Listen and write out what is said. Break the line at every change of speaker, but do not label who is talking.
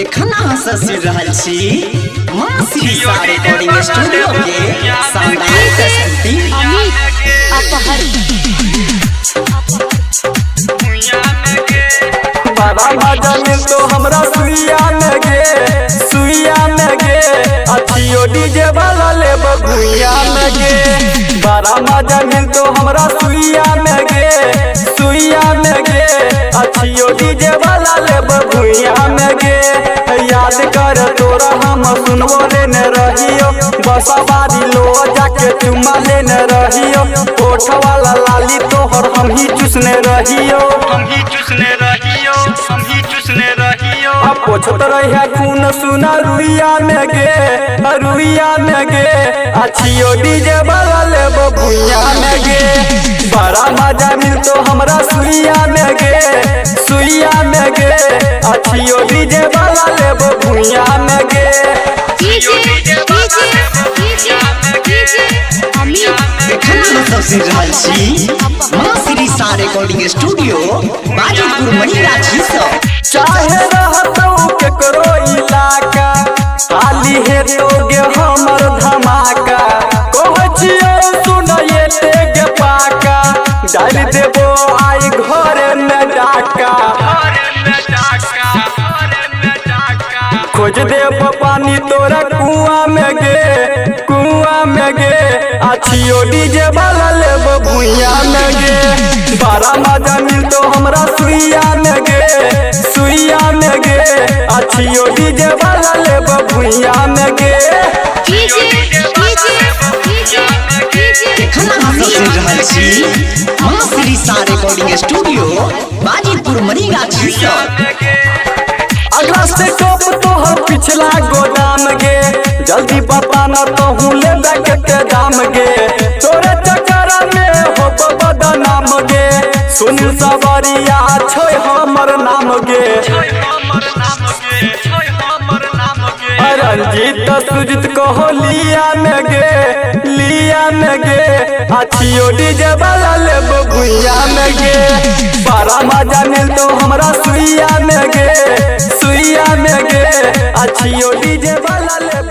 एखन अहाँ सुनि रहल छी माँ श्री सा रिकॉर्डिंग स्टूडियो के शानदार प्रस्तुति
अपहर
बड़ा मजा मिल तो हमरा सुइया में गे अथियो डीजे वाला ले भुइया में गे। बड़ा मजा मिल तो हमरा सुइया में गे अथियो डीजे वाला ले भुइया में गे। याद कर तोरा हम सुनबो लेने रहियो बसवारी लो जाके चुमा लेने रहियो ओठ वाला लाली तोहर हम ही चुसने रहियो पोछत रहिया खून सुना रुइया में गे अथियो डीजे वाला ले भुइया में गे। बड़ा मजा मिल तो हमरा सुइया में गे अथियो डीजे वाला ले भुइया में गे।
एखन अहाँ सुनि रहल छी माँ श्री सा रिकॉर्डिंग स्टूडियो बाजीपुर मणिराजी सँ।
चाहे रहतौ केकरो इलाका खाली हेतोगे हमर धमाका कहै छियै सुनये तेगे पाका डाल देबो आई घरे में डाका खोज देब पानी तोरा कुआं में गे अथियो डीजे वाला लेब भुइया में गे। बड़ा मजा मिल तो हमरा सुइया में गे अथियो डीजे वाला लेब भुइया में गे।
एखन अहाँ सुनि रहल छी माँ श्री सा रिकॉर्डिंग स्टूडियो बाजीपुर मणिराजी सँ।
अगला से टॉप तोहर पिछला गोदाम गे जल्दी बता न कहूँ ले के दाम गे तोरे चक्कर में हो बदनाम गे सुनील सवरिया छै हमर नाम गे। रंजीत सुजित कहो लिया में गे अथियो डीजे वाला लेब भुइया में गे। बड़ा मजा मिल तो हमरा सुइया में गे अथियो डीजे वाला लेब